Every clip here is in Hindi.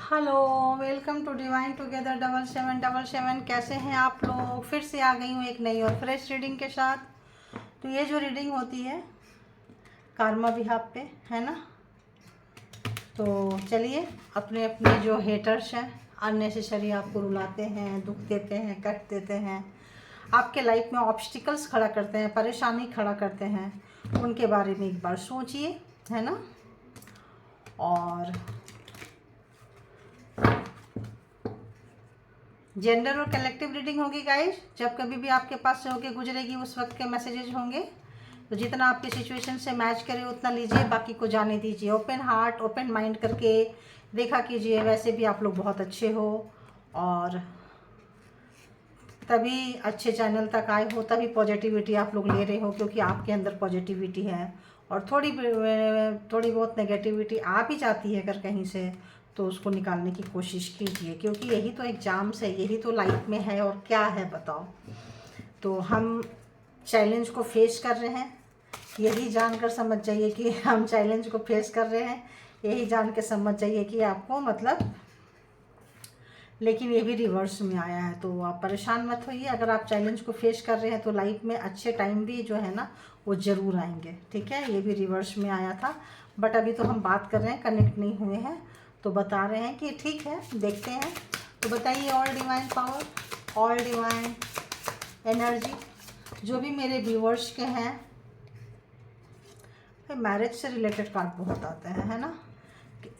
Hello, welcome to divine together 7777। कैसे हैं आप लोग? फिर से आ गई हूँ एक नई और फ्रेश रीडिंग के साथ। तो ये जो रीडिंग होती है कार्मा बिहाफ पे है ना, तो चलिए अपने अपने जो हेटर्स हैं, अननेसेसरी आपको रुलाते हैं, दुख देते हैं, कट देते हैं, आपके लाइफ में ऑब्स्टिकल्स खड़ा करते हैं, परेशानी खड़ा करते हैं, उनके बारे में एक बार सोचिए, है ना। और जेंडर और कलेक्टिव रीडिंग होगी गाइस। जब कभी भी आपके पास से होके गुजरेगी उस वक्त के मैसेजेस होंगे, तो जितना आपके सिचुएशन से मैच करे उतना लीजिए, बाकी को जाने दीजिए। ओपन हार्ट ओपन माइंड करके देखा कीजिए। वैसे भी आप लोग बहुत अच्छे हो और तभी अच्छे चैनल तक आए हो, तभी पॉजिटिविटी आप लोग ले रहे हो, क्योंकि आपके अंदर पॉजिटिविटी है। और थोड़ी बहुत नेगेटिविटी आ भी जाती है अगर कहीं से, तो उसको निकालने की कोशिश कीजिए, क्योंकि यही तो एग्ज़ाम्स है, यही तो लाइफ में है। और क्या है बताओ। तो हम चैलेंज को फेस कर रहे हैं, यही जानकर समझ जाइए कि हम चैलेंज को फेस कर रहे हैं। यही जान के समझ जाइए कि आपको मतलब, लेकिन ये भी रिवर्स में आया है, तो आप परेशान मत होइए। अगर आप चैलेंज को फेस कर रहे हैं तो लाइफ में अच्छे टाइम भी जो है ना वो ज़रूर आएंगे, ठीक है। ये भी रिवर्स में आया था, बट अभी तो हम बात कर रहे हैं, कनेक्ट नहीं हुए हैं, तो बता रहे हैं कि ठीक है, देखते हैं। तो बताइए all divine power, all divine energy, जो भी मेरे व्यूअर्स के हैं। मैरिज से रिलेटेड कार्ड बहुत आते हैं, है ना।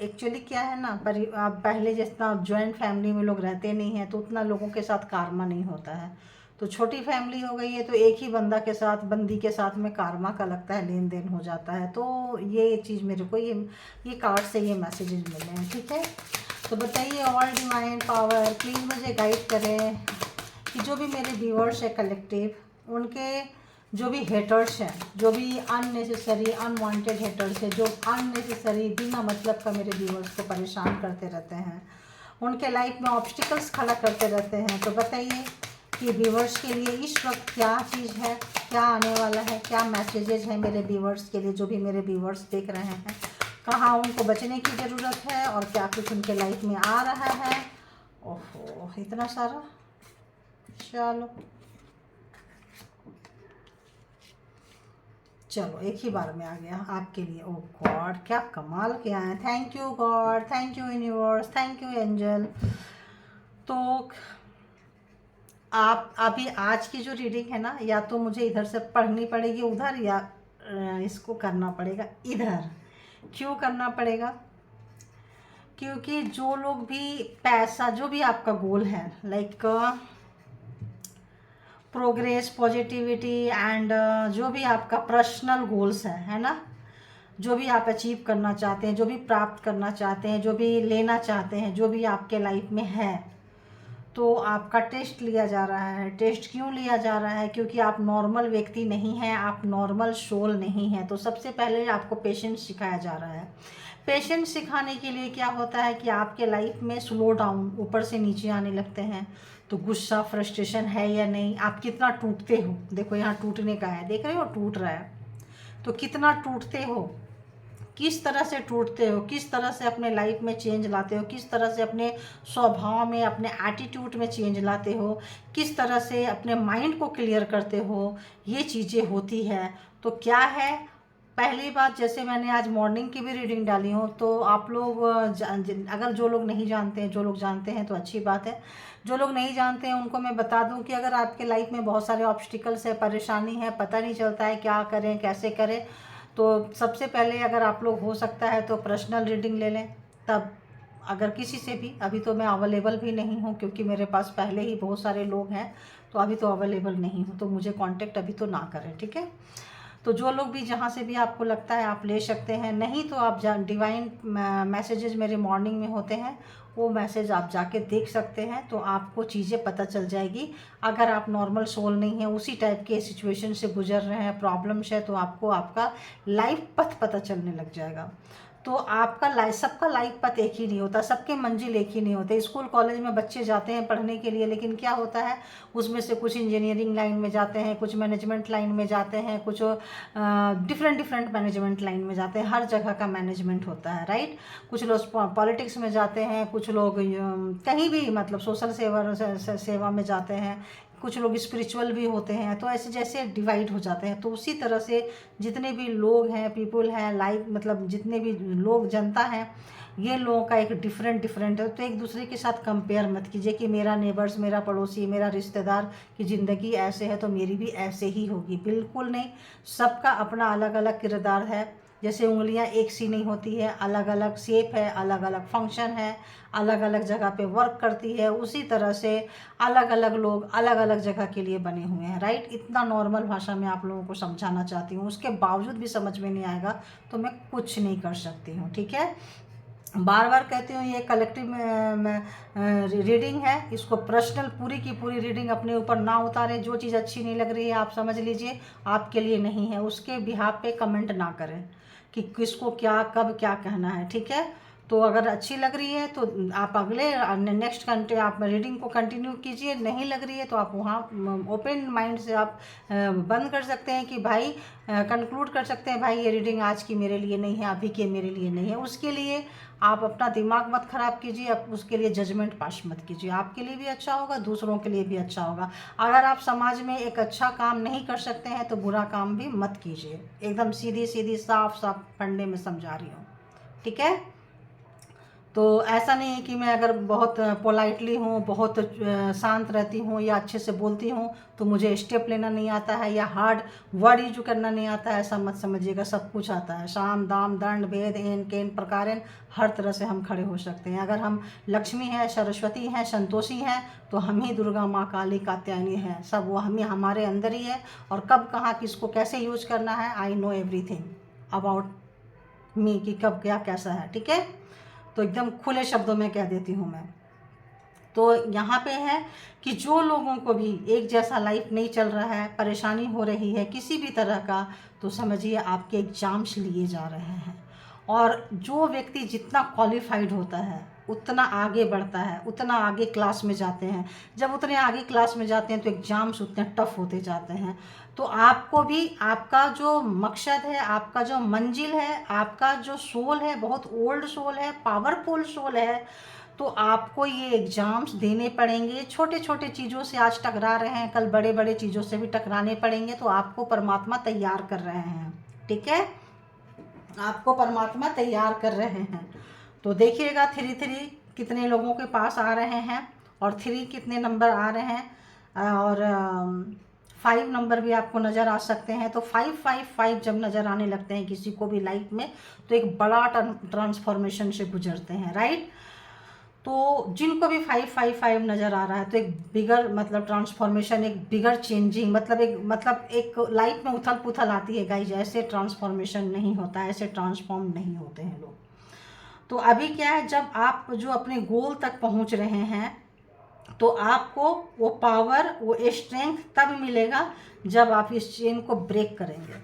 एक्चुअली क्या है ना, आप पहले जितना जॉइंट फैमिली में लोग रहते नहीं हैं, तो उतना लोगों के साथ कार्मा नहीं होता है। तो छोटी फैमिली हो गई है, तो एक ही बंदी के साथ में कार्मा का लगता है लेन देन हो जाता है। तो ये चीज़ मेरे को ये कार्ड से ये मैसेजेस मिले हैं, ठीक है। तो बताइए ऑल डिवाइन पावर प्लीज़ मुझे गाइड करें कि जो भी मेरे व्यूअर्स है कलेक्टिव, उनके जो भी हेटर्स हैं, जो भी अननेसेसरी अनवांटेड हेटर्स हैं, जो अननेसेसरी बिना मतलब का मेरे व्यूअर्स को परेशान करते रहते हैं, उनके लाइफ में ऑब्स्टिकल्स खड़ा करते रहते हैं, तो बताइए कि व्यूअर्स के लिए इस वक्त क्या चीज़ है, क्या आने वाला है, क्या मैसेजेस हैं मेरे व्यूअर्स के लिए, जो भी मेरे व्यूअर्स देख रहे हैं, कहाँ उनको बचने की ज़रूरत है और क्या कुछ उनके लाइफ में आ रहा है। ओहो, इतना सारा। चलो एक ही बार में आ गया आपके लिए। ओ गॉड, क्या कमाल के आए हैं। Thank you God, thank you universe, thank you angel. तो आप अभी आज की जो रीडिंग है ना, या तो मुझे इधर से पढ़नी पड़ेगी उधर, या इसको करना पड़ेगा इधर। क्यों करना पड़ेगा? क्योंकि जो लोग भी पैसा, जो भी आपका गोल है, लाइक प्रोग्रेस, पॉजिटिविटी एंड जो भी आपका पर्सनल गोल्स है ना, जो भी आप अचीव करना चाहते हैं, जो भी प्राप्त करना चाहते हैं, जो भी लेना चाहते हैं, जो भी आपके लाइफ में है, तो आपका टेस्ट लिया जा रहा है। टेस्ट क्यों लिया जा रहा है? क्योंकि आप नॉर्मल व्यक्ति नहीं हैं, आप नॉर्मल सोल नहीं हैं। तो सबसे पहले आपको पेशेंस सिखाया जा रहा है। पेशेंस सिखाने के लिए क्या होता है कि आपके लाइफ में स्लो डाउन, ऊपर से नीचे आने लगते हैं। तो गुस्सा, फ्रस्ट्रेशन है या नहीं, आप कितना टूटते हो, देखो यहाँ टूटने का है, देख रहे हो टूट रहा है, तो कितना टूटते हो, किस तरह से टूटते हो, किस तरह से अपने लाइफ में चेंज लाते हो, किस तरह से अपने स्वभाव में, अपने एटीट्यूड में चेंज लाते हो, किस तरह से अपने माइंड को क्लियर करते हो, ये चीज़ें होती है। तो क्या है, पहली बात, जैसे मैंने आज मॉर्निंग की भी रीडिंग डाली हूँ, तो आप लोग अगर जो लोग नहीं जानते हैं, जो लोग जानते हैं तो अच्छी बात है, जो लोग नहीं जानते हैं उनको मैं बता दूं कि अगर आपके लाइफ में बहुत सारे ऑब्स्टिकल्स है, परेशानी है, पता नहीं चलता है क्या करें कैसे करें, तो सबसे पहले अगर आप लोग हो सकता है तो पर्सनल रीडिंग ले लें। तब अगर किसी से भी, अभी तो मैं अवेलेबल भी नहीं हूँ क्योंकि मेरे पास पहले ही बहुत सारे लोग हैं, तो अभी तो अवेलेबल नहीं हूँ, तो मुझे कांटेक्ट अभी तो ना करें, ठीक है। तो जो लोग भी जहाँ से भी आपको लगता है आप ले सकते हैं, नहीं तो आप डिवाइन मैसेजेस मेरे मॉर्निंग में होते हैं, वो मैसेज आप जाके देख सकते हैं, तो आपको चीज़ें पता चल जाएगी। अगर आप नॉर्मल सोल नहीं है, उसी टाइप के सिचुएशन से गुजर रहे हैं, प्रॉब्लम्स है, तो आपको आपका लाइफ पथ पता चलने लग जाएगा। तो आपका लाइफ, सबका लाइफ पथ एक ही नहीं होता, सबके मंजिल एक ही नहीं होते। स्कूल कॉलेज में बच्चे जाते हैं पढ़ने के लिए, लेकिन क्या होता है उसमें से कुछ इंजीनियरिंग लाइन में जाते हैं, कुछ मैनेजमेंट लाइन में जाते हैं, कुछ डिफरेंट डिफरेंट मैनेजमेंट लाइन में जाते हैं। हर जगह का मैनेजमेंट होता है, राइट। कुछ लोग पॉलिटिक्स में जाते हैं, कुछ लोग कहीं भी मतलब सोशल सेवा में जाते हैं, कुछ लोग स्पिरिचुअल भी होते हैं। तो ऐसे जैसे डिवाइड हो जाते हैं, तो उसी तरह से जितने भी लोग हैं, पीपल हैं, लाइफ मतलब जितने भी लोग, जनता है, ये लोगों का एक डिफरेंट है। तो एक दूसरे के साथ कंपेयर मत कीजिए कि मेरा नेबर्स, मेरा पड़ोसी, मेरा रिश्तेदार की ज़िंदगी ऐसे है तो मेरी भी ऐसे ही होगी। बिल्कुल नहीं, सबका अपना अलग अलग किरदार है। जैसे उंगलियां एक सी नहीं होती है, अलग अलग शेप है, अलग अलग फंक्शन है, अलग अलग जगह पे वर्क करती है। उसी तरह से अलग अलग लोग अलग अलग जगह के लिए बने हुए हैं, राइट। इतना नॉर्मल भाषा में आप लोगों को समझाना चाहती हूँ, उसके बावजूद भी समझ में नहीं आएगा तो मैं कुछ नहीं कर सकती हूँ, ठीक है। बार बार कहती हूँ, ये कलेक्टिव रीडिंग है, इसको पर्सनल पूरी की पूरी रीडिंग अपने ऊपर ना उतारें। जो चीज़ अच्छी नहीं लग रही है आप समझ लीजिए आपके लिए नहीं है, उसके बिहाफ पे कमेंट ना करें कि किसको क्या कब क्या कहना है, ठीक है। तो अगर अच्छी लग रही है तो आप अगले नेक्स्ट घंटे आप रीडिंग को कंटिन्यू कीजिए, नहीं लग रही है तो आप वहाँ ओपन माइंड से आप बंद कर सकते हैं कि भाई कंक्लूड कर सकते हैं भाई ये रीडिंग आज की मेरे लिए नहीं है, अभी के मेरे लिए नहीं है। उसके लिए आप अपना दिमाग मत ख़राब कीजिए, आप उसके लिए जजमेंट पास मत कीजिए। आपके लिए भी अच्छा होगा, दूसरों के लिए भी अच्छा होगा। अगर आप समाज में एक अच्छा काम नहीं कर सकते हैं तो बुरा काम भी मत कीजिए। एकदम सीधी सीधी साफ साफ फंडे में समझा रही हूँ, ठीक है। तो ऐसा नहीं है कि मैं अगर बहुत पोलाइटली हूँ, बहुत शांत रहती हूँ या अच्छे से बोलती हूँ तो मुझे स्टेप लेना नहीं आता है या हार्ड वर्ड यूज करना नहीं आता है, ऐसा मत समझिएगा। सब कुछ आता है, साम दाम दंड भेद एन केन प्रकारेण, हर तरह से हम खड़े हो सकते हैं। अगर हम लक्ष्मी हैं, सरस्वती हैं, संतोषी हैं तो हम ही दुर्गा माँ, काली, कात्यायनी हैं। सब वो हम ही हमारे अंदर ही है, और कब कहाँ किसको कैसे यूज करना है, I know everything about me, कि कब क्या कैसा है, ठीक है। तो एकदम खुले शब्दों में कह देती हूँ मैं। तो यहाँ पे है कि जो लोगों को भी एक जैसा लाइफ नहीं चल रहा है, परेशानी हो रही है किसी भी तरह का, तो समझिए आपके एग्जाम्स लिए जा रहे हैं। और जो व्यक्ति जितना क्वालिफाइड होता है उतना आगे बढ़ता है, उतना आगे क्लास में जाते हैं। जब उतने आगे क्लास में जाते हैं तो एग्ज़ाम्स उतने टफ होते जाते हैं। तो आपको भी आपका जो मकसद है, आपका जो मंजिल है, आपका जो सोल है, बहुत ओल्ड सोल है, पावरफुल सोल है, तो आपको ये एग्ज़ाम्स देने पड़ेंगे। छोटे छोटे चीज़ों से आज टकरा रहे हैं, कल बड़े बड़े चीज़ों से भी टकराने पड़ेंगे। तो आपको परमात्मा तैयार कर रहे हैं, ठीक है, आपको परमात्मा तैयार कर रहे हैं। तो देखिएगा 3 कितने लोगों के पास आ रहे हैं और 3 कितने नंबर आ रहे हैं, और 5 नंबर भी आपको नज़र आ सकते हैं। तो 555 जब नज़र आने लगते हैं किसी को भी लाइफ में तो एक बड़ा ट्रांसफॉर्मेशन से गुजरते हैं, राइट। तो जिनको भी 555 नज़र आ रहा है तो एक बिगर मतलब ट्रांसफॉर्मेशन, एक बिगर चेंजिंग, मतलब एक लाइफ में उथल पुथल आती है गाइज। ऐसे ट्रांसफॉर्मेशन नहीं होता है, ऐसे ट्रांसफॉर्म नहीं होते हैं लोग। तो अभी क्या है, जब आप जो अपने गोल तक पहुंच रहे हैं तो आपको वो पावर, वो स्ट्रेंथ तब मिलेगा जब आप इस चेन को ब्रेक करेंगे।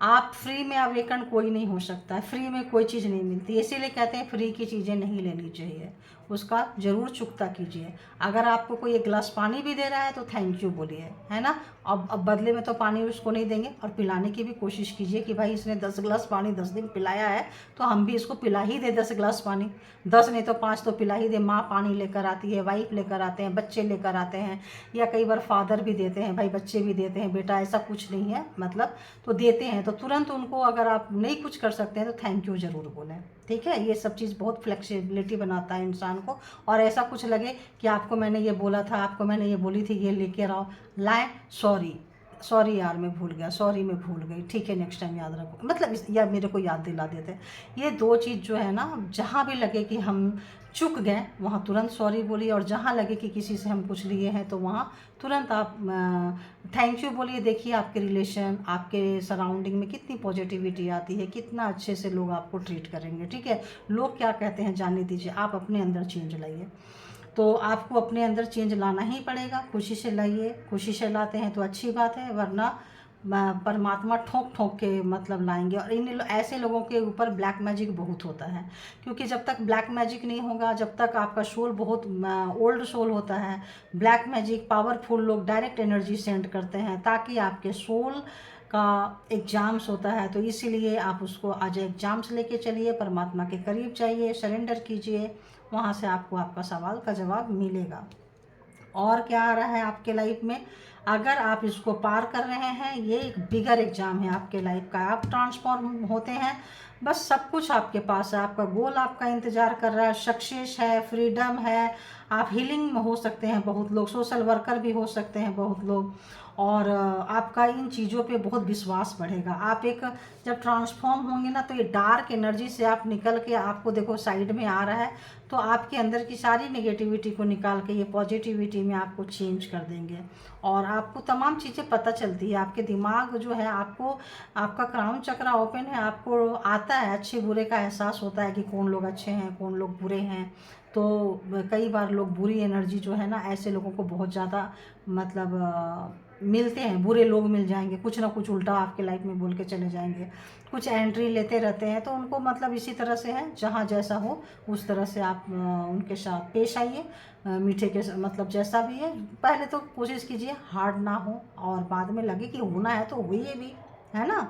आप फ्री में अवेकन कोई नहीं हो सकता है, फ्री में कोई चीज़ नहीं मिलती, इसीलिए कहते हैं फ्री की चीज़ें नहीं लेनी चाहिए, उसका ज़रूर चुकता कीजिए। अगर आपको कोई एक गिलास पानी भी दे रहा है तो थैंक यू बोलिए, है ना। अब बदले में तो पानी उसको नहीं देंगे, और पिलाने की भी कोशिश कीजिए कि भाई इसने 10 गिलास पानी 10 दिन पिलाया है तो हम भी इसको पिला ही दे 10 गिलास पानी, 10 नहीं तो 5 तो पिला ही दे। माँ पानी लेकर आती है, वाइफ लेकर आते हैं, बच्चे लेकर आते हैं, या कई बार फादर भी देते हैं, भाई बच्चे भी देते हैं, बेटा ऐसा कुछ नहीं है मतलब, तो देते हैं। तो तुरंत उनको, अगर आप नहीं कुछ कर सकते हैं तो थैंक यू ज़रूर बोलें, ठीक है। ये सब चीज़ बहुत फ्लेक्सिबिलिटी बनाता है इंसान को। और ऐसा कुछ लगे कि आपको मैंने ये बोला था, आपको मैंने ये बोली थी, ये लेके आओ, लाएँ, सॉरी यार मैं भूल गया, सॉरी मैं भूल गई, ठीक है नेक्स्ट टाइम याद रखो, मतलब या मेरे को याद दिला देते। ये 2 चीज़ जो है ना, जहाँ भी लगे कि हम चूक गए वहाँ तुरंत सॉरी बोलिए, और जहाँ लगे कि किसी से हम कुछ लिए हैं तो वहाँ तुरंत आप थैंक यू बोलिए। देखिए आपके रिलेशन, आपके सराउंडिंग में कितनी पॉजिटिविटी आती है, कितना अच्छे से लोग आपको ट्रीट करेंगे, ठीक है। लोग क्या कहते हैं जाने दीजिए, आप अपने अंदर चेंज लाइए। तो आपको अपने अंदर चेंज लाना ही पड़ेगा, खुशी से लाइए, खुशी से लाते हैं तो अच्छी बात है, वरना परमात्मा ठोक ठोक के मतलब लाएंगे। और ऐसे लोगों के ऊपर ब्लैक मैजिक बहुत होता है, क्योंकि जब तक ब्लैक मैजिक नहीं होगा, जब तक आपका सोल बहुत ओल्ड सोल होता है, ब्लैक मैजिक पावरफुल लोग डायरेक्ट एनर्जी सेंड करते हैं ताकि आपके सोल का एग्ज़ाम्स होता है। तो इसीलिए आप उसको आज एग्ज़ाम्स लेके चलिए, परमात्मा के करीब जाइए, सरेंडर कीजिए, वहाँ से आपको आपका सवाल का जवाब मिलेगा। और क्या आ रहा है आपके लाइफ में, अगर आप इसको पार कर रहे हैं, ये एक बिगर एग्ज़ाम है आपके लाइफ का। आप ट्रांसफॉर्म होते हैं, बस सब कुछ आपके पास है, आपका गोल आपका इंतज़ार कर रहा है, सक्सेस है, फ्रीडम है, आप हीलिंग में हो सकते हैं, बहुत लोग सोशल वर्कर भी हो सकते हैं बहुत लोग, और आपका इन चीज़ों पे बहुत विश्वास बढ़ेगा। आप एक जब ट्रांसफॉर्म होंगे ना, तो ये डार्क एनर्जी से आप निकल के, आपको देखो साइड में आ रहा है, तो आपके अंदर की सारी नेगेटिविटी को निकाल के ये पॉजिटिविटी में आपको चेंज कर देंगे। और आपको तमाम चीज़ें पता चलती है, आपके दिमाग जो है, आपको आपका क्राउन चक्रा ओपन है, आपको आता है अच्छे बुरे का एहसास होता है कि कौन लोग अच्छे हैं, कौन लोग बुरे हैं। तो कई बार लोग बुरी एनर्जी जो है ना, ऐसे लोगों को बहुत ज़्यादा मतलब मिलते हैं, बुरे लोग मिल जाएंगे, कुछ ना कुछ उल्टा आपके लाइफ में बोल के चले जाएंगे, कुछ एंट्री लेते रहते हैं। तो उनको मतलब इसी तरह से है, जहाँ जैसा हो उस तरह से आप उनके साथ पेश आइए, मीठे के मतलब जैसा भी है। पहले तो कोशिश कीजिए हार्ड ना हो, और बाद में लगे कि होना है तो होइए भी, है ना।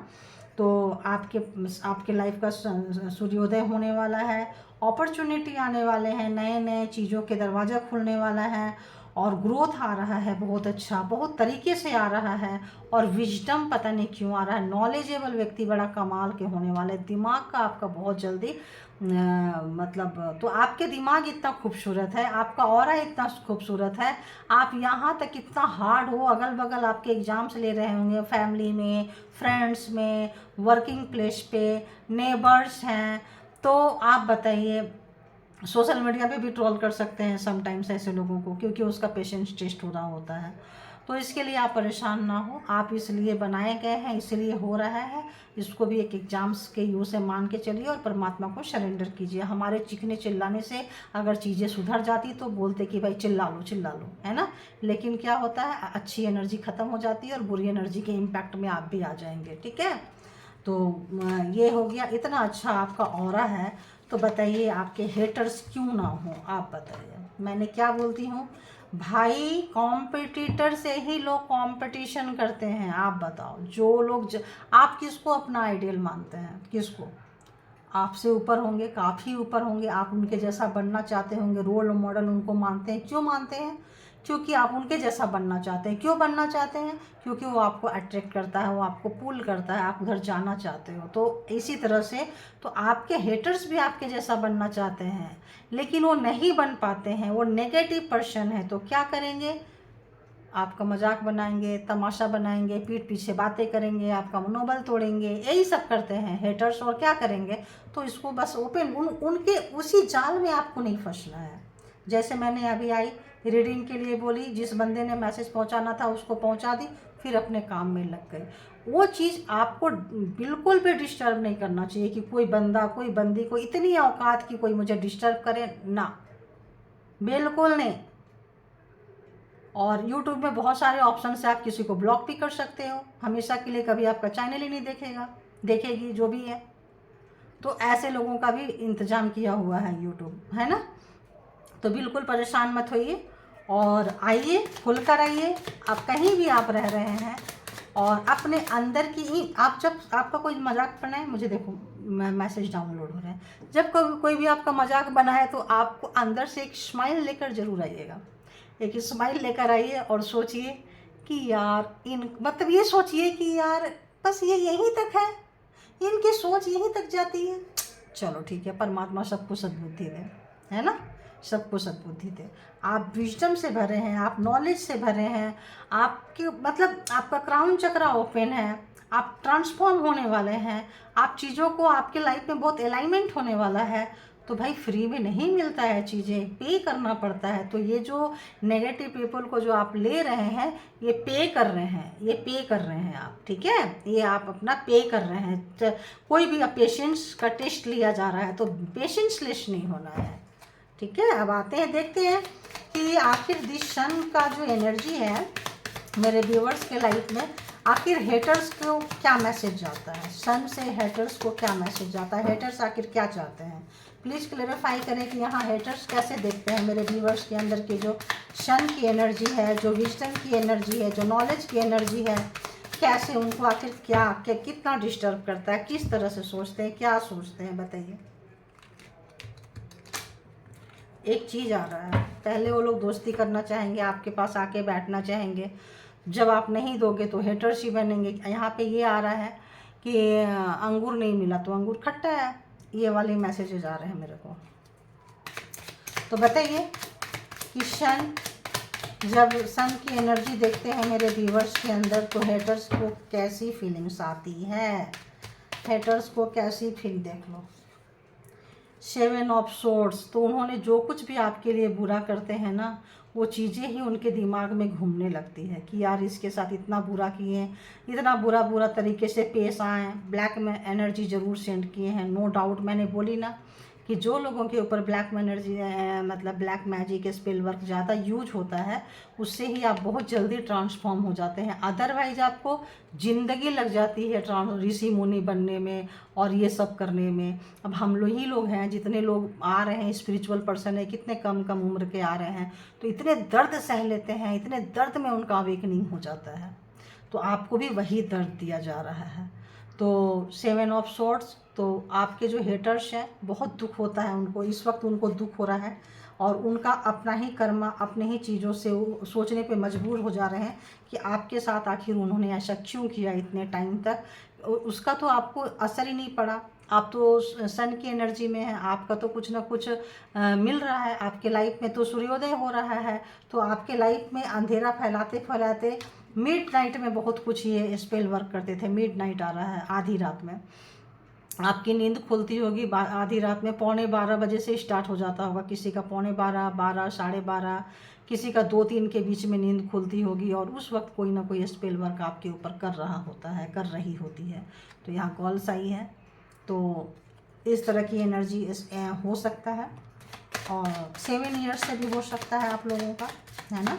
तो आपके लाइफ का सूर्योदय होने वाला है, अपॉर्चुनिटी आने वाले हैं, नए नए चीज़ों के दरवाज़ा खुलने वाला है, और ग्रोथ आ रहा है बहुत अच्छा, बहुत तरीके से आ रहा है। और विजडम पता नहीं क्यों आ रहा है, नॉलेजेबल व्यक्ति बड़ा कमाल के होने वाले, दिमाग का आपका बहुत जल्दी मतलब, तो आपके दिमाग इतना खूबसूरत है, आपका ऑरा इतना खूबसूरत है, आप यहाँ तक इतना हार्ड हो, अगल बगल आपके एग्ज़ाम्स ले रहे होंगे, फैमिली में, फ्रेंड्स में, वर्किंग प्लेस पे, नेबर्स हैं, तो आप बताइए, सोशल मीडिया पे भी ट्रोल कर सकते हैं समटाइम्स ऐसे लोगों को, क्योंकि उसका पेशेंस टेस्ट हो रहा होता है। तो इसके लिए आप परेशान ना हो, आप इसलिए बनाए गए हैं, इसलिए हो रहा है, इसको भी एक एग्ज़ाम्स के यू से मान के चलिए, और परमात्मा को सरेंडर कीजिए। हमारे चीखने चिल्लाने से अगर चीज़ें सुधर जाती तो बोलते कि भाई चिल्ला लो, है ना। लेकिन क्या होता है, अच्छी एनर्जी ख़त्म हो जाती है और बुरी एनर्जी के इम्पैक्ट में आप भी आ जाएंगे, ठीक है। तो ये हो गया, इतना अच्छा आपका ऑरा है। तो बताइए आपके हेटर्स क्यों ना हो, आप बताइए। मैंने क्या बोलती हूँ भाई, कॉम्पिटिटर से ही लोग कंपटीशन करते हैं। आप बताओ, जो लोग आप किसको अपना आइडियल मानते हैं, किसको? आपसे ऊपर होंगे, काफ़ी ऊपर होंगे, आप उनके जैसा बनना चाहते होंगे, रोल मॉडल उनको मानते हैं। क्यों मानते हैं? क्योंकि आप उनके जैसा बनना चाहते हैं। क्यों बनना चाहते हैं? क्योंकि वो आपको अट्रैक्ट करता है, वो आपको पुल करता है, आप उधर जाना चाहते हो। तो इसी तरह से तो आपके हेटर्स भी आपके जैसा बनना चाहते हैं, लेकिन वो नहीं बन पाते हैं, वो नेगेटिव पर्सन है। तो क्या करेंगे? आपका मजाक बनाएंगे, तमाशा बनाएंगे, पीठ पीछे बातें करेंगे, आपका मनोबल तोड़ेंगे, यही सब करते हैं हेटर्स। और क्या करेंगे? तो इसको बस ओपन उनके उसी जाल में आपको नहीं फंसना है। जैसे मैंने अभी आई रीडिंग के लिए बोली, जिस बंदे ने मैसेज पहुंचाना था उसको पहुंचा दी, फिर अपने काम में लग गई। वो चीज़ आपको बिल्कुल भी डिस्टर्ब नहीं करना चाहिए कि कोई बंदा, कोई बंदी को इतनी औकात कि कोई मुझे डिस्टर्ब करे ना, बिल्कुल नहीं। और YouTube में बहुत सारे ऑप्शन से आप किसी को ब्लॉक भी कर सकते हो, हमेशा के लिए कभी आपका चैनल ही नहीं देखेगा, देखेगी जो भी है। तो ऐसे लोगों का भी इंतजाम किया हुआ है YouTube, है ना। तो बिल्कुल परेशान मत होइए, और आइए, खुलकर आइए। आप कहीं भी आप रह रहे हैं, और अपने अंदर की ही आप, जब आपका कोई मजाक बनाए, मुझे देखो मैसेज डाउनलोड हो रहे हैं, जब कोई भी आपका मजाक बनाए तो आपको अंदर से एक स्माइल लेकर ज़रूर आइएगा। एक स्माइल लेकर आइए और सोचिए कि यार मतलब ये सोचिए कि यार बस ये यहीं तक है, इनकी सोच यहीं तक जाती है। चलो ठीक है, परमात्मा सबको सद्बुद्धि दे, है ना, सबको सद्बुद्धि दे। आप विजडम से भरे हैं, आप नॉलेज से भरे हैं, आपके मतलब आपका क्राउन चक्रा ओपन है, आप ट्रांसफॉर्म होने वाले हैं, आप चीज़ों को, आपके लाइफ में बहुत अलाइनमेंट होने वाला है। तो भाई फ्री में नहीं मिलता है, चीज़ें पे करना पड़ता है। तो ये जो नेगेटिव पीपल को जो आप ले रहे हैं, ये पे कर रहे हैं, ये पे कर रहे हैं आप, ठीक है, ये आप अपना पे कर रहे हैं। कोई भी पेशेंस का टेस्ट लिया जा रहा है, तो पेशेंस लेस नहीं होना है, ठीक है। अब आते हैं, देखते हैं कि आखिर दिस सन का जो एनर्जी है मेरे व्यूवर्स के लाइफ में, आखिर हेटर्स को क्या मैसेज जाता है, सन से हेटर्स को क्या मैसेज जाता है, हेटर्स आखिर क्या चाहते हैं? प्लीज़ क्लेरिफाई करें कि यहाँ हेटर्स कैसे देखते हैं मेरे व्यूवर्स के अंदर की जो सन की एनर्जी है, जो विजडम की एनर्जी है, जो नॉलेज की एनर्जी है, कैसे उनको आखिर क्या कितना डिस्टर्ब करता है, किस तरह से सोचते हैं, क्या सोचते हैं, बताइए। एक चीज़ आ रहा है, पहले वो लोग दोस्ती करना चाहेंगे, आपके पास आके बैठना चाहेंगे, जब आप नहीं दोगे तो हेटर्स ही बनेंगे। यहाँ पे ये आ रहा है कि अंगूर नहीं मिला तो अंगूर खट्टा है, ये वाले मैसेजेस आ रहे हैं मेरे को। तो बताइए कि सन, जब सन की एनर्जी देखते हैं मेरे व्यूवर्स के अंदर तो हेटर्स को कैसी फीलिंग्स आती है, हेटर्स को कैसी फील, देख लो 7 ऑफ सोर्ड्स। तो उन्होंने जो कुछ भी आपके लिए बुरा करते हैं ना, वो चीज़ें ही उनके दिमाग में घूमने लगती है कि यार इसके साथ इतना बुरा किए, इतना बुरा तरीके से पेश आए, ब्लैक में एनर्जी ज़रूर सेंड किए हैं। नो डाउट, मैंने बोली ना कि जो लोगों के ऊपर ब्लैक एनर्जी मतलब ब्लैक मैजिक स्पेल वर्क ज़्यादा यूज होता है, उससे ही आप बहुत जल्दी ट्रांसफॉर्म हो जाते हैं। अदरवाइज आपको ज़िंदगी लग जाती है ऋषि मुनि बनने में और ये सब करने में। अब हम लोग ही लोग हैं, जितने लोग आ रहे हैं स्पिरिचुअल पर्सन है, कितने कम उम्र के आ रहे हैं, तो इतने दर्द सह लेते हैं, इतने दर्द में उनका अवेकनिंग हो जाता है। तो आपको भी वही दर्द दिया जा रहा है। तो 7 ऑफ सोर्ड्स, तो आपके जो हेटर्स हैं बहुत दुख होता है उनको, इस वक्त उनको दुख हो रहा है और उनका अपना ही कर्मा, अपने ही चीज़ों से वो सोचने पे मजबूर हो जा रहे हैं कि आपके साथ आखिर उन्होंने ऐसा क्यों किया इतने टाइम तक। उसका तो आपको असर ही नहीं पड़ा, आप तो सन की एनर्जी में है, आपका तो कुछ ना कुछ मिल रहा है, आपके लाइफ में तो सूर्योदय हो रहा है। तो आपके लाइफ में अंधेरा फैलाते फैलाते मिड नाइट में बहुत कुछ ये स्पेल वर्क करते थे। मिड नाइट आ रहा है, आधी रात में आपकी नींद खुलती होगी, आधी रात में 11:15 से स्टार्ट हो जाता होगा, किसी का 11:15, 12, 12:30, किसी का 2-3 के बीच में नींद खुलती होगी और उस वक्त कोई ना कोई स्पेल वर्क आपके ऊपर कर रहा होता है, कर रही होती है। तो यहाँ कॉल्स आई है, तो इस तरह की एनर्जी हो सकता है और 7 ईयर्स से भी हो सकता है आप लोगों का, है ना।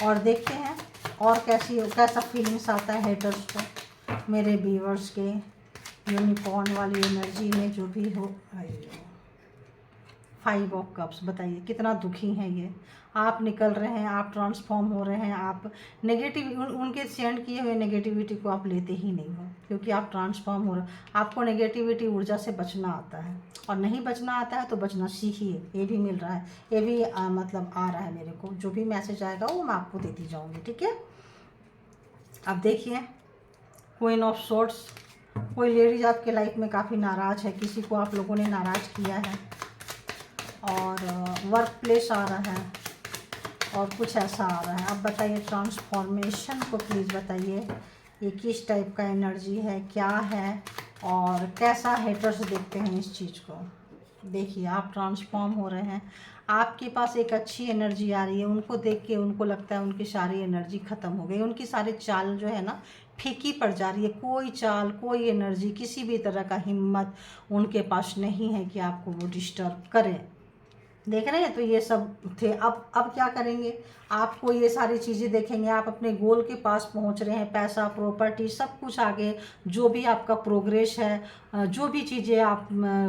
और देखते हैं और कैसा फीलिंग्स आता है हेटर्स को मेरे व्यूअर्स के यूनिकॉर्न वाली एनर्जी में जो भी हो। 5 ऑफ कप्स, बताइए कितना दुखी हैं ये। आप निकल रहे हैं, आप ट्रांसफॉर्म हो रहे हैं, आप नेगेटिव उनके सेंड किए हुए नेगेटिविटी को आप लेते ही नहीं हो, क्योंकि आप ट्रांसफॉर्म हो रहे। आपको नेगेटिविटी ऊर्जा से बचना आता है और नहीं बचना आता है तो बचना सीखिए। ये भी मिल रहा है, ये भी मतलब आ रहा है मेरे को। जो भी मैसेज आएगा वो मैं आपको देती जाऊँगी, ठीक है। अब देखिए क्वीन ऑफ सोर्ड्स, कोई लेडीज आपके लाइफ में काफ़ी नाराज़ है, किसी को आप लोगों ने नाराज़ किया है और वर्क प्लेस आ रहा है और कुछ ऐसा आ रहा है। अब बताइए ट्रांसफॉर्मेशन को प्लीज़ बताइए, ये किस टाइप का एनर्जी है, क्या है और कैसा हेटर्स देखते हैं इस चीज़ को। देखिए आप ट्रांसफॉर्म हो रहे हैं, आपके पास एक अच्छी एनर्जी आ रही है, उनको देख के उनको लगता है उनकी सारी एनर्जी ख़त्म हो गई, उनकी सारी चाल जो है ना फीकी पड़ जा रही है। कोई चाल, कोई एनर्जी, किसी भी तरह का हिम्मत उनके पास नहीं है कि आपको वो डिस्टर्ब करें। देख रहे हैं, तो ये सब थे। अब क्या करेंगे, आपको ये सारी चीज़ें देखेंगे, आप अपने गोल के पास पहुंच रहे हैं, पैसा, प्रॉपर्टी, सब कुछ आगे जो भी आपका प्रोग्रेस है, जो भी चीज़ें आप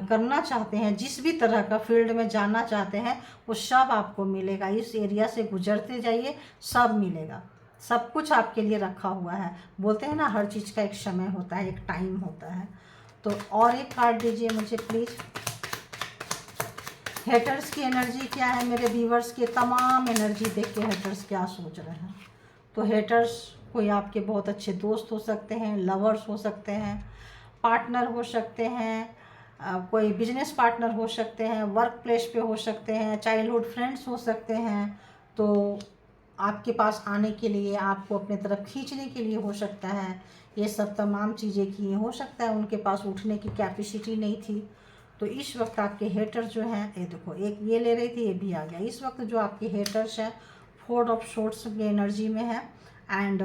करना चाहते हैं, जिस भी तरह का फील्ड में जाना चाहते हैं, वो सब आपको मिलेगा। इस एरिया से गुजरते जाइए, सब मिलेगा, सब कुछ आपके लिए रखा हुआ है। बोलते हैं ना हर चीज़ का एक समय होता है, एक टाइम होता है। तो और एक कार्ड दीजिए मुझे प्लीज़। हेटर्स की एनर्जी क्या है मेरे व्यूवर्स के, तमाम एनर्जी देख के हेटर्स क्या सोच रहे हैं। तो हेटर्स कोई आपके बहुत अच्छे दोस्त हो सकते हैं, लवर्स हो सकते हैं, पार्टनर हो सकते हैं, कोई बिजनेस पार्टनर हो सकते हैं, वर्क प्लेस पे हो सकते हैं, चाइल्डहुड फ्रेंड्स हो सकते हैं। तो आपके पास आने के लिए, आपको अपने तरफ खींचने के लिए हो सकता है, ये सब तमाम चीज़ें की। हो सकता है उनके पास उठने की कैपेसिटी नहीं थी। तो इस वक्त आपके हेटर्स जो हैं, ये देखो एक ये ले रही थी, ये भी आ गया। इस वक्त जो आपके हेटर्स हैं 4 ऑफ सोर्ड्स की एनर्जी में है एंड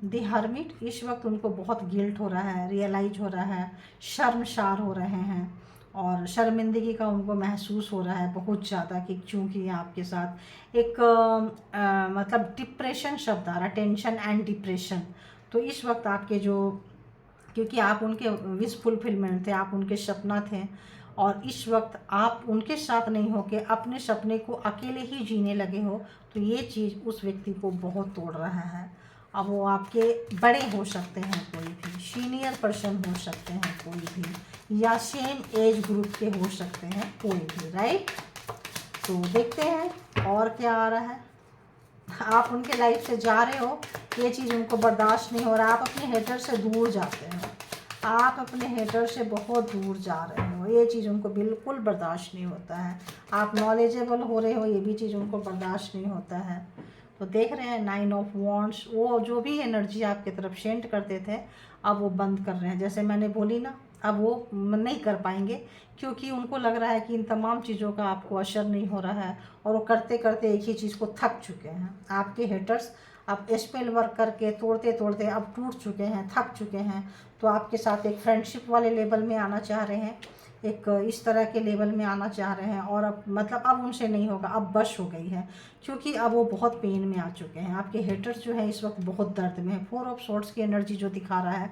द हर्मिट। इस वक्त उनको बहुत गिल्ट हो रहा है, रियलाइज हो रहा है, शर्मसार हो रहे हैं। और शर्मिंदगी का उनको महसूस हो रहा है बहुत ज़्यादा कि क्योंकि आपके साथ एक मतलब डिप्रेशन शब्द आ रहा है, टेंशन एंड डिप्रेशन। तो इस वक्त आपके जो, क्योंकि आप उनके विश फुलफिलमेंट थे, आप उनके सपना थे, और इस वक्त आप उनके साथ नहीं होके अपने सपने को अकेले ही जीने लगे हो, तो ये चीज़ उस व्यक्ति को बहुत तोड़ रहा है। अब वो आपके बड़े हो सकते हैं, कोई भी सीनियर पर्सन हो सकते हैं कोई भी, या सेम एज ग्रुप के हो सकते हैं कोई भी, राइट। तो देखते हैं और क्या आ रहा है। आप उनके लाइफ से जा रहे हो, ये चीज़ उनको बर्दाश्त नहीं हो रहा, आप अपने हेटर से दूर जाते हो, आप अपने हेटर से बहुत दूर जा रहे हो, ये चीज़ उनको बिल्कुल बर्दाश्त नहीं होता है। आप नॉलेजेबल हो रहे हो, ये भी चीज़ उनको बर्दाश्त नहीं होता है। तो देख रहे हैं 9 ऑफ वॉन्ड्स, वो जो भी एनर्जी आपकी तरफ सेंड करते थे अब वो बंद कर रहे हैं। जैसे मैंने बोली ना, अब वो नहीं कर पाएंगे, क्योंकि उनको लग रहा है कि इन तमाम चीज़ों का आपको असर नहीं हो रहा है, और वो करते करते एक ही चीज़ को थक चुके हैं। आपके हेटर्स अब स्पेल वर्क करके तोड़ते तोड़ते अब टूट चुके हैं, थक चुके हैं। तो आपके साथ एक फ्रेंडशिप वाले लेवल में आना चाह रहे हैं, एक इस तरह के लेवल में आना चाह रहे हैं, और अब मतलब अब उनसे नहीं होगा, अब बस हो गई है, क्योंकि अब वो बहुत पेन में आ चुके हैं। आपके हेटर्स जो है इस वक्त बहुत दर्द में है। 4 ऑफ सोर्ड्स की एनर्जी जो दिखा रहा है,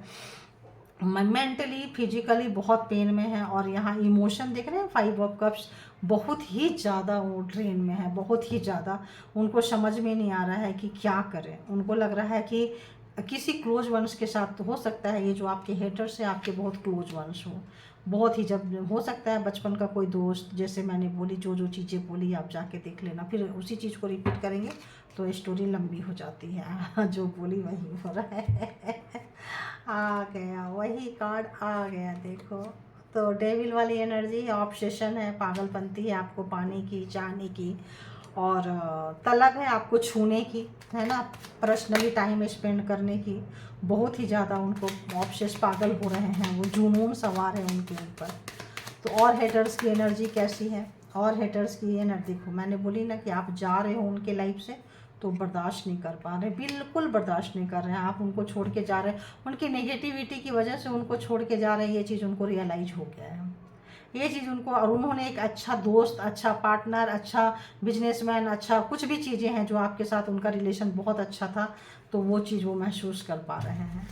मेंटली फिजिकली बहुत पेन में है, और यहाँ इमोशन देख रहे हैं 5 ऑफ कप्स, बहुत ही ज़्यादा वो ड्रेन में है, बहुत ही ज़्यादा। उनको समझ में नहीं आ रहा है कि क्या करें। उनको लग रहा है कि किसी क्लोज वंस के साथ, तो हो सकता है ये जो आपके हेटर्स से आपके बहुत क्लोज वंस हो, बहुत ही, जब हो सकता है बचपन का कोई दोस्त। जैसे मैंने बोली, जो जो चीज़ें बोली आप जाके देख लेना, फिर उसी चीज़ को रिपीट करेंगे तो स्टोरी लंबी हो जाती है। जो बोली वही हो रहा है। आ गया वही कार्ड, आ गया देखो। तो डेविल वाली एनर्जी, ऑब्सेशन है, पागलपंती है आपको पाने की, चाहने की, और तलब है आपको छूने की, है ना, पर्सनली टाइम स्पेंड करने की। बहुत ही ज़्यादा उनको ऑब्सेस, पागल हो रहे हैं, वो जुनून सवार है उनके ऊपर। तो और हेटर्स की एनर्जी कैसी है, और हेटर्स की एनर्जी देखो, मैंने बोली ना कि आप जा रहे हो उनके लाइफ से तो बर्दाश्त नहीं कर पा रहे, बिल्कुल बर्दाश्त नहीं कर रहे हैं। आप उनको छोड़ के जा रहे हैं, उनकी नेगेटिविटी की वजह से उनको छोड़ के जा रहे हैं, ये चीज़ उनको रियलाइज हो गया है, ये चीज़ उनको। और उन्होंने एक अच्छा दोस्त, अच्छा पार्टनर, अच्छा बिजनेसमैन, अच्छा कुछ भी चीज़ें हैं जो आपके साथ उनका रिलेशन बहुत अच्छा था, तो वो चीज़ वो महसूस कर पा रहे हैं,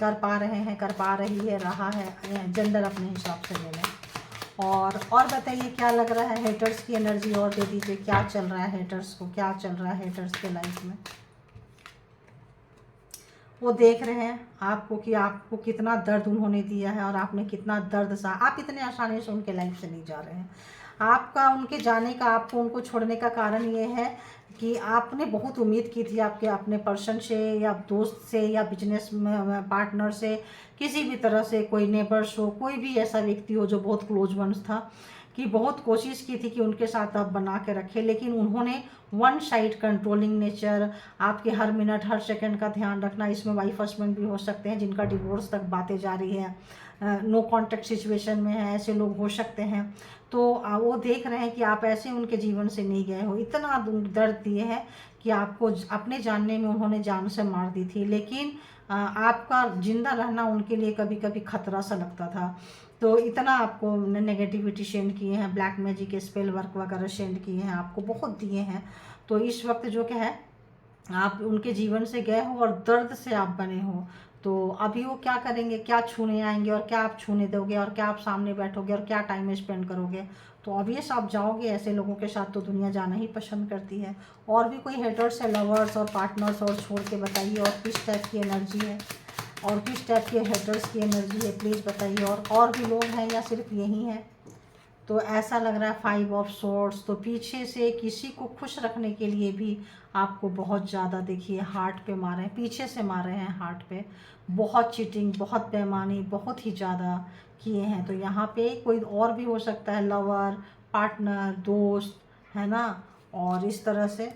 कर पा रहे हैं, कर पा रही है, रहा है। जेंडर अपने हिसाब से ले लें। और बताइए क्या लग रहा है हेटर्स की एनर्जी, और दे दीजिए क्या चल रहा है हेटर्स को, क्या चल रहा है हेटर्स के लाइफ में। वो देख रहे हैं आपको कि आपको कितना दर्द उन्होंने दिया है, और आपने कितना दर्द सहा। आप इतने आसानी से उनके लाइफ से नहीं जा रहे हैं। आपका उनके जाने का, आपको उनको छोड़ने का कारण ये है कि आपने बहुत उम्मीद की थी आपके अपने पर्सन से, या दोस्त से, या बिजनेस पार्टनर से, किसी भी तरह से, कोई नेबर्स हो, कोई भी ऐसा व्यक्ति हो जो बहुत क्लोज वंस था, कि बहुत कोशिश की थी कि उनके साथ आप बना के रखें, लेकिन उन्होंने वन साइड कंट्रोलिंग नेचर, आपके हर मिनट हर सेकंड का ध्यान रखना। इसमें वाइफ हस्बैंड भी हो सकते हैं जिनका डिवोर्स तक बातें जा रही है, नो कॉन्टैक्ट सिचुएशन में है, ऐसे लोग हो सकते हैं। तो वो देख रहे हैं कि आप ऐसे उनके जीवन से नहीं गए हो, इतना दर्द दिए हैं कि आपको अपने जानने में उन्होंने जान से मार दी थी, लेकिन आपका जिंदा रहना उनके लिए कभी कभी खतरा सा लगता था। तो इतना आपको नेगेटिविटी सेंड किए हैं, ब्लैक मैजिक स्पेल वर्क वगैरह सेंड किए हैं, आपको बहुत दिए हैं। तो इस वक्त जो क्या है, आप उनके जीवन से गए हो और दर्द से आप बने हो। तो अभी वो क्या करेंगे, क्या छूने आएंगे, और क्या आप छूने दोगे, और क्या आप सामने बैठोगे, और क्या टाइम स्पेंड करोगे। तो ऑब्वियस आप जाओगे, ऐसे लोगों के साथ तो दुनिया जाना ही पसंद करती है। और भी कोई हेटर्स है, लवर्स और पार्टनर्स, और छोड़ के बताइए, और किस टाइप की एनर्जी है, और किस टाइप के हेटर्स की एनर्जी है, प्लीज़ बताइए। और भी लोग हैं या सिर्फ यही है। तो ऐसा लग रहा है 5 ऑफ सोर्ड्स, तो पीछे से किसी को खुश रखने के लिए भी आपको बहुत ज़्यादा, देखिए हार्ट पे मारे हैं, पीछे से मारे हैं हार्ट पे, बहुत चीटिंग, बहुत बेईमानी, बहुत ही ज़्यादा किए हैं। तो यहाँ पे कोई और भी हो सकता है, लवर, पार्टनर, दोस्त, है ना, और इस तरह से।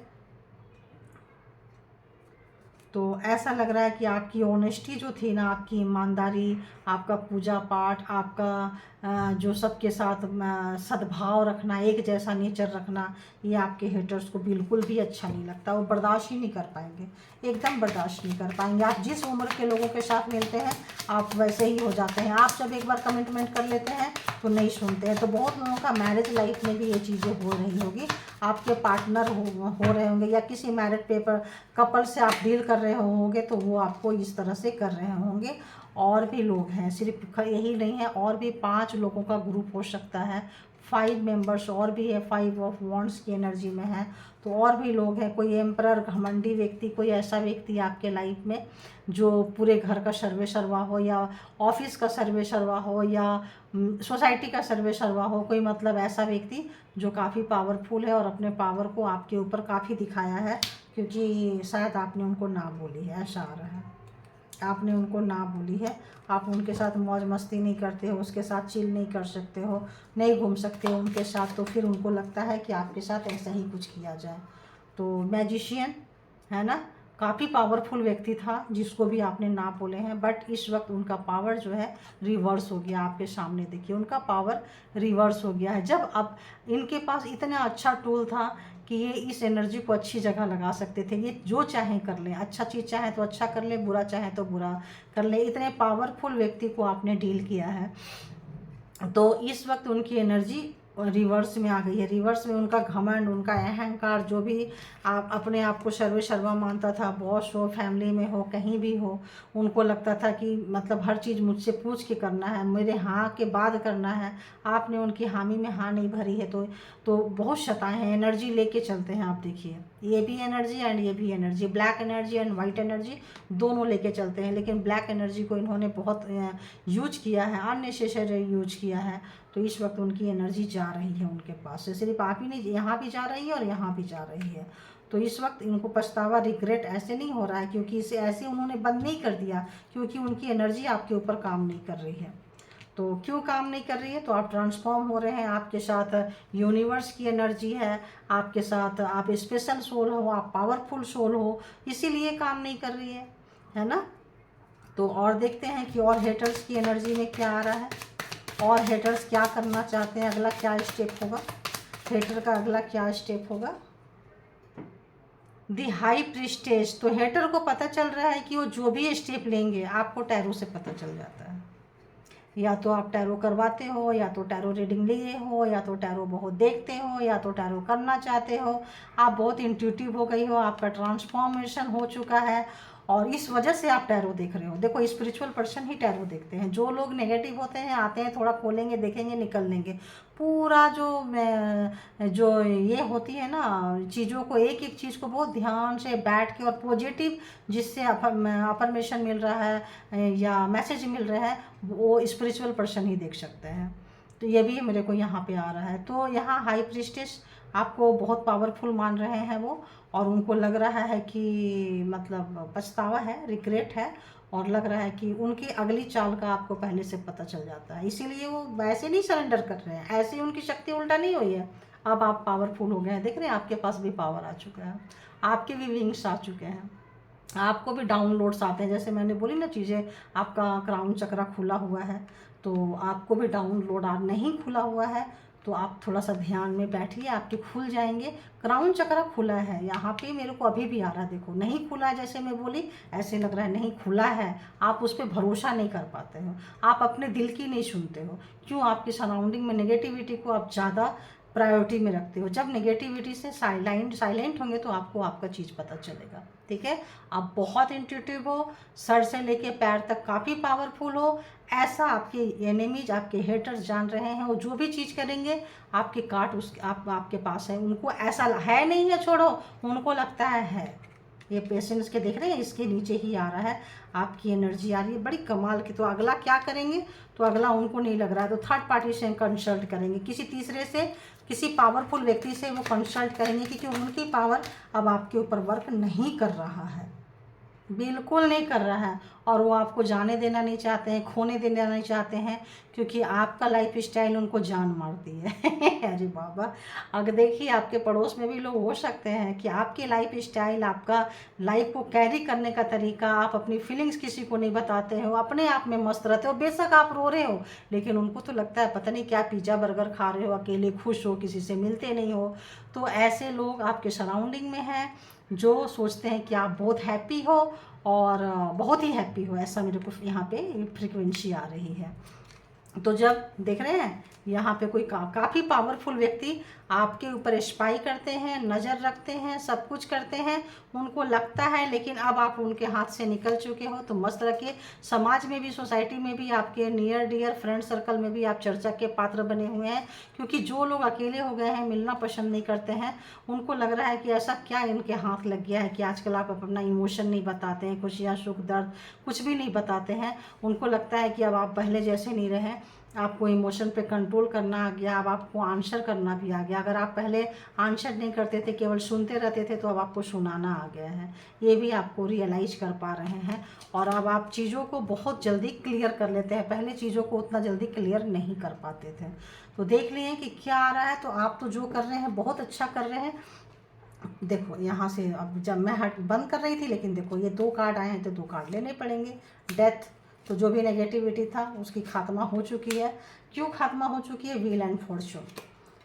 तो ऐसा लग रहा है कि आपकी ऑनेस्टी जो थी ना, आपकी ईमानदारी, आपका पूजा पाठ, आपका जो सबके साथ सद्भाव रखना, एक जैसा नेचर रखना, ये आपके हेटर्स को बिल्कुल भी अच्छा नहीं लगता। वो बर्दाश्त ही नहीं कर पाएंगे, एकदम बर्दाश्त नहीं कर पाएंगे। आप जिस उम्र के लोगों के साथ मिलते हैं आप वैसे ही हो जाते हैं। आप जब एक बार कमिटमेंट कर लेते हैं तो नहीं सुनते हैं। तो बहुत लोगों का मैरिज लाइफ में भी ये चीज़ें हो रही होगी। आपके पार्टनर हो रहे होंगे या किसी मैरिड पेपर कपल से आप डील कर रहे होंगे तो वो आपको इस तरह से कर रहे होंगे। और भी लोग हैं, सिर्फ यही नहीं है, और भी 5 लोगों का ग्रुप हो सकता है, 5 मेंबर्स और भी है, 5 ऑफ वॉन्ड्स की एनर्जी में है। तो और भी लोग हैं, कोई एम्परर घमंडी व्यक्ति, कोई ऐसा व्यक्ति आपके लाइफ में जो पूरे घर का सर्वे सर्वा हो या ऑफिस का सर्वे सर्वा हो या सोसाइटी का सर्वे सर्वा हो, कोई मतलब ऐसा व्यक्ति जो काफ़ी पावरफुल है और अपने पावर को आपके ऊपर काफ़ी दिखाया है, क्योंकि शायद आपने उनको ना बोली है, ऐसा आ रहा है, आपने उनको ना बोली है। आप उनके साथ मौज मस्ती नहीं करते हो, उसके साथ चिल नहीं कर सकते हो, नहीं घूम सकते हो उनके साथ, तो फिर उनको लगता है कि आपके साथ ऐसा ही कुछ किया जाए। तो मैजिशियन है ना, काफ़ी पावरफुल व्यक्ति था जिसको भी आपने ना बोले हैं, बट इस वक्त उनका पावर जो है रिवर्स हो गया। आपके सामने देखिए उनका पावर रिवर्स हो गया है। जब अब इनके पास इतना अच्छा टूल था कि ये इस एनर्जी को अच्छी जगह लगा सकते थे, ये जो चाहें कर लें, अच्छा चीज़ चाहे तो अच्छा कर ले, बुरा चाहे तो बुरा कर ले, इतने पावरफुल व्यक्ति को आपने डील किया है। तो इस वक्त उनकी एनर्जी रिवर्स में आ गई है। रिवर्स में उनका घमंड, उनका अहंकार, जो भी आप अपने आप को सर्वे सर्वा मानता था, बॉस हो, फैमिली में हो, कहीं भी हो, उनको लगता था कि मतलब हर चीज़ मुझसे पूछ के करना है, मेरे हाँ के बाद करना है। आपने उनकी हामी में हाँ नहीं भरी है तो बहुत शताएं हैं, एनर्जी लेके चलते हैं। आप देखिए ये भी एनर्जी एंड ये भी energy, black energy and white energy दोनों लेके चलते हैं, लेकिन ब्लैक एनर्जी को इन्होंने बहुत यूज किया है, अननेसेसरी यूज किया है। तो इस वक्त उनकी एनर्जी जा रही है उनके पास से, सिर्फ आप ही नहीं, यहाँ भी जा रही है और यहाँ भी जा रही है। तो इस वक्त इनको पछतावा, रिग्रेट ऐसे नहीं हो रहा है क्योंकि इसे ऐसे उन्होंने बंद नहीं कर दिया, क्योंकि उनकी एनर्जी आपके ऊपर काम नहीं कर रही है। तो क्यों काम नहीं कर रही है? तो आप ट्रांसफॉर्म हो रहे हैं, आपके साथ यूनिवर्स की एनर्जी है, आपके साथ आप स्पेशल सोल हो, आप पावरफुल सोल हो, इसीलिए काम नहीं कर रही है ना। तो और देखते हैं कि और हेटर्स की एनर्जी में क्या आ रहा है, और हेटर्स क्या करना चाहते हैं, अगला क्या स्टेप होगा, हेटर का अगला क्या स्टेप होगा। दी हाई प्रिस्टेज, तो हेटर को पता चल रहा है कि वो जो भी स्टेप लेंगे आपको टैरो से पता चल जाता है। या तो आप टैरो करवाते हो, या तो टैरो रीडिंग लिए हो, या तो टैरो बहुत देखते हो, या तो टैरो करना चाहते हो। आप बहुत इंट्यूटिव हो गई हो, आपका ट्रांसफॉर्मेशन हो चुका है और इस वजह से आप टैरो देख रहे हो। देखो स्पिरिचुअल पर्सन ही टैरो देखते हैं। जो लोग नेगेटिव होते हैं, आते हैं, थोड़ा खोलेंगे, देखेंगे, निकल लेंगे। पूरा जो ये होती है ना चीज़ों को, एक एक चीज़ को बहुत ध्यान से बैठ के और पॉजिटिव जिससे अफर्मेशन मिल रहा है या मैसेज मिल रहा है, वो स्पिरिचुअल पर्सन ही देख सकते हैं। तो ये भी मेरे को यहाँ पे आ रहा है। तो यहाँ हाई प्रिस्टेस आपको बहुत पावरफुल मान रहे हैं वो, और उनको लग रहा है कि मतलब पछतावा है, रिग्रेट है, और लग रहा है कि उनकी अगली चाल का आपको पहले से पता चल जाता है, इसीलिए वो वैसे नहीं सरेंडर कर रहे हैं। ऐसे उनकी शक्ति उल्टा नहीं हुई है। अब आप पावरफुल हो गए हैं, देख रहे हैं आपके पास भी पावर आ चुका है, आपके भी विंग्स आ चुके हैं, आपको भी डाउनलोड्स आते हैं। जैसे मैंने बोली ना चीज़ें, आपका क्राउन चक्रा खुला हुआ है तो आपको भी डाउनलोड नहीं खुला हुआ है तो आप थोड़ा सा ध्यान में बैठिए, आपके खुल जाएंगे। क्राउन चक्रा खुला है, यहाँ पे मेरे को अभी भी आ रहा है, देखो नहीं खुला है, जैसे मैं बोली ऐसे लग रहा है नहीं खुला है। आप उस पर भरोसा नहीं कर पाते हो, आप अपने दिल की नहीं सुनते हो। क्यों? आपकी सराउंडिंग में नेगेटिविटी को आप ज़्यादा प्रायोरिटी में रखते हो। जब नेगेटिविटी से साइलेंट होंगे तो आपको आपका चीज़ पता चलेगा। ठीक है, आप बहुत इंट्यूटिव हो, सर से लेके पैर तक काफ़ी पावरफुल हो, ऐसा आपके एनिमीज, आपके हेटर्स जान रहे हैं। वो जो भी चीज़ करेंगे आपके कार्ड आपके पास है, उनको ऐसा है नहीं है छोड़ो, उनको लगता है। ये पेशेंस के देख रहे हैं, इसके नीचे ही आ रहा है, आपकी एनर्जी आ रही है बड़ी कमाल की। तो अगला क्या करेंगे? तो अगला उनको नहीं लग रहा है तो थर्ड पार्टी से कंसल्ट करेंगे, किसी तीसरे से, किसी पावरफुल व्यक्ति से वो कंसल्ट करेंगे, क्योंकि उनकी पावर अब आपके ऊपर वर्क नहीं कर रहा है, बिल्कुल नहीं कर रहा है। और वो आपको जाने देना नहीं चाहते हैं, खोने देना नहीं चाहते हैं, क्योंकि आपका लाइफ स्टाइल उनको जान मारती है। अरे बाबा, अगर देखिए आपके पड़ोस में भी लोग हो सकते हैं कि आपकी लाइफ स्टाइल, आपका लाइफ को कैरी करने का तरीका, आप अपनी फीलिंग्स किसी को नहीं बताते हो, अपने आप में मस्त रहते हो। बेशक आप रो रहे हो, लेकिन उनको तो लगता है पता नहीं क्या पिज़्ज़ा बर्गर खा रहे हो, अकेले खुश हो, किसी से मिलते नहीं हो। तो ऐसे लोग आपके सराउंडिंग में हैं जो सोचते हैं कि आप बहुत हैप्पी हो और बहुत ही हैप्पी हो, ऐसा मेरे को यहाँ पे फ्रिक्वेंसी आ रही है। तो जब देख रहे हैं यहाँ पे कोई काफ़ी पावरफुल व्यक्ति आपके ऊपर स्पाई करते हैं, नज़र रखते हैं, सब कुछ करते हैं, उनको लगता है, लेकिन अब आप उनके हाथ से निकल चुके हो। तो मस्त रखिए, समाज में भी, सोसाइटी में भी, आपके नियर डियर फ्रेंड सर्कल में भी आप चर्चा के पात्र बने हुए हैं। क्योंकि जो लोग अकेले हो गए हैं, मिलना पसंद नहीं करते हैं, उनको लग रहा है कि ऐसा क्या इनके हाथ लग गया है कि आजकल आप अपना इमोशन नहीं बताते हैं, खुशियाँ, सुख, दर्द कुछ भी नहीं बताते हैं। उनको लगता है कि अब आप पहले जैसे नहीं रहे, आपको इमोशन पे कंट्रोल करना आ गया, अब आपको आंसर करना भी आ गया। अगर आप पहले आंसर नहीं करते थे, केवल सुनते रहते थे, तो अब आपको सुनाना आ गया है। ये भी आपको रियलाइज कर पा रहे हैं और अब आप चीज़ों को बहुत जल्दी क्लियर कर लेते हैं। पहले चीज़ों को उतना जल्दी क्लियर नहीं कर पाते थे। तो देख लिए कि क्या आ रहा है। तो आप तो जो कर रहे हैं बहुत अच्छा कर रहे हैं। देखो यहाँ से, अब जब मैं हट बंद कर रही थी, लेकिन देखो ये 2 कार्ड आए हैं तो 2 कार्ड लेने पड़ेंगे। डेथ, तो जो भी नेगेटिविटी था उसकी खात्मा हो चुकी है। क्यों खात्मा हो चुकी है? Wheel and Fortune,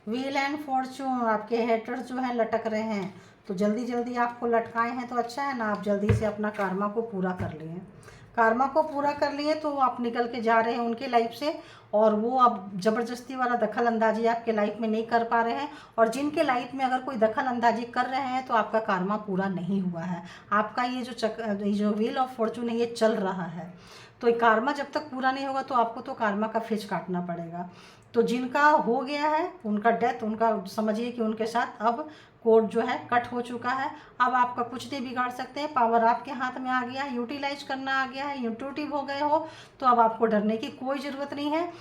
wheel and Fortune. आपके हेटर्स जो हैं लटक रहे हैं, तो जल्दी जल्दी आपको लटकाए हैं तो अच्छा है ना, आप जल्दी से अपना कार्मा को पूरा कर लिए। कार्मा को पूरा कर लिए तो आप निकल के जा रहे हैं उनके लाइफ से, और वो अब ज़बरदस्ती वाला दखल अंदाजी आपके लाइफ में नहीं कर पा रहे हैं। और जिनके लाइफ में अगर कोई दखल अंदाजी कर रहे हैं तो आपका कार्मा पूरा नहीं हुआ है। आपका ये जो व्हील ऑफ फॉर्चून है ये चल रहा है। तो ये कार्मा जब तक पूरा नहीं होगा तो आपको तो कार्मा का फेज काटना पड़ेगा। तो जिनका हो गया है उनका डेथ, उनका समझिए कि उनके साथ अब कोड जो है कट हो चुका है। अब आपका कुछ नहीं बिगाड़ सकते हैं, पावर आपके हाथ में आ गया है, यूटिलाइज करना आ गया है, इंट्यूटिव हो गए हो। तो अब आपको डरने की कोई ज़रूरत नहीं है।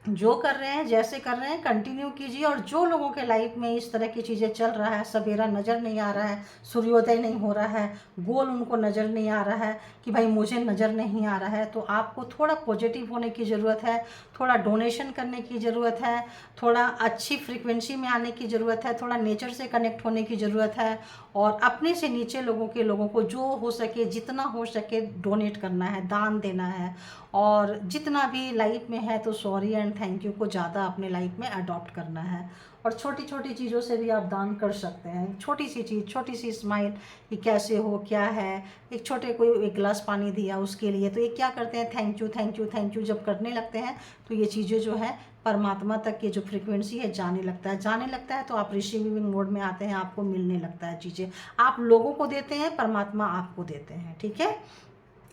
जो कर रहे हैं, जैसे कर रहे हैं, कंटिन्यू कीजिए। और जो लोगों के लाइफ में इस तरह की चीज़ें चल रहा है, सवेरा नज़र नहीं आ रहा है, सूर्योदय नहीं हो रहा है, गोल उनको नज़र नहीं आ रहा है कि भाई मुझे नज़र नहीं आ रहा है, तो आपको थोड़ा पॉजिटिव होने की ज़रूरत है, थोड़ा डोनेशन करने की ज़रूरत है, थोड़ा अच्छी फ्रीक्वेंसी में आने की ज़रूरत है, थोड़ा नेचर से कनेक्ट होने की ज़रूरत है। और अपने से नीचे लोगों को जो हो सके, जितना हो सके डोनेट करना है, दान देना है। और जितना भी लाइफ में है तो सॉरी एंड थैंक यू को ज़्यादा अपने लाइफ में अडॉप्ट करना है। और छोटी छोटी चीज़ों से भी आप दान कर सकते हैं। छोटी सी चीज़, छोटी सी स्माइल, कि कैसे हो, क्या है, एक छोटे कोई एक गिलास पानी दिया उसके लिए, तो ये क्या करते हैं, thank you thank you thank you जब करने लगते हैं तो ये चीज़ें जो है परमात्मा तक की जो फ्रीक्वेंसी है जाने लगता है। तो आप रिसीविंग मोड में आते हैं, आपको मिलने लगता है चीज़ें। आप लोगों को देते हैं, परमात्मा आपको देते हैं। ठीक है,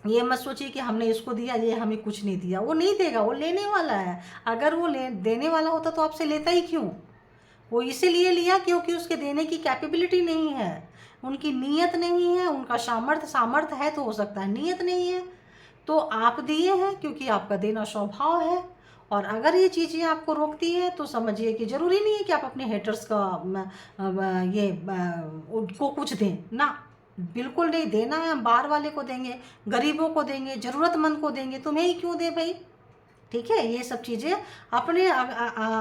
ये मत सोचिए कि हमने इसको दिया, ये हमें कुछ नहीं दिया। वो नहीं देगा, वो लेने वाला है। अगर वो देने वाला होता तो आपसे लेता ही क्यों? वो इसीलिए लिया क्योंकि उसके देने की कैपेबिलिटी नहीं है, उनकी नीयत नहीं है। उनका सामर्थ्य है तो हो सकता है, नीयत नहीं है। तो आप दिए हैं क्योंकि आपका देना स्वभाव है। और अगर ये चीज़ें आपको रोकती है तो समझिए कि ज़रूरी नहीं है कि आप अपने हेटर्स का उनको कुछ दें ना, बिल्कुल नहीं देना है। हम बाहर वाले को देंगे, गरीबों को देंगे, ज़रूरतमंद को देंगे, तुम्हें ही क्यों दे भाई। ठीक है, ये सब चीज़ें अपने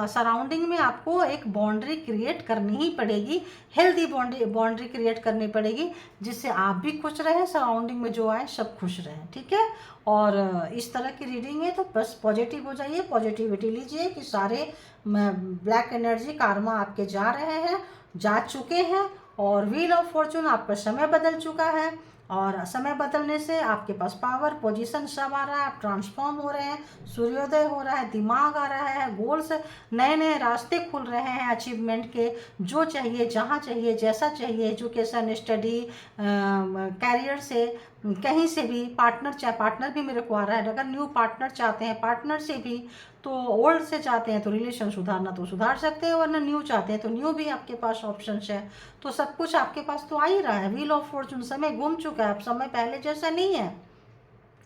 सराउंडिंग में आपको एक बाउंड्री क्रिएट करनी ही पड़ेगी, हेल्दी बाउंड्री क्रिएट करनी पड़ेगी, जिससे आप भी खुश रहें, सराउंडिंग में जो आए सब खुश रहें। ठीक है, और इस तरह की रीडिंग है तो बस पॉजिटिव हो जाइए, पॉजिटिविटी लीजिए कि सारे ब्लैक एनर्जी कार्मा आपके जा रहे हैं, जा चुके हैं। और व्हील ऑफ फॉर्चून, आपका समय बदल चुका है, और समय बदलने से आपके पास पावर, पोजीशन सब आ रहा है, आप ट्रांसफॉर्म हो रहे हैं, सूर्योदय हो रहा है, दिमाग आ रहा है, गोल्स, नए नए रास्ते खुल रहे हैं अचीवमेंट के। जो चाहिए, जहाँ चाहिए, जैसा चाहिए, एजुकेशन, स्टडी, कैरियर से, कहीं से भी, पार्टनर भी मेरे को आ रहा है। अगर न्यू पार्टनर चाहते हैं, पार्टनर से भी, तो ओल्ड से चाहते हैं तो रिलेशन सुधारना तो सुधार सकते हैं, वरना न्यू चाहते हैं तो न्यू भी आपके पास ऑप्शंस है। तो सब कुछ आपके पास तो आ ही रहा है। व्हील ऑफ फॉर्चून, समय घूम चुका है, अब समय पहले जैसा नहीं है।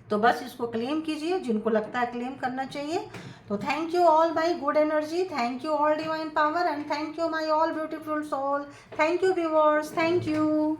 तो बस इसको क्लेम कीजिए, जिनको लगता है क्लेम करना चाहिए। तो thank you all my good energy, thank you all divine power, and thank you my all beautiful soul. Thank you viewers, thank you.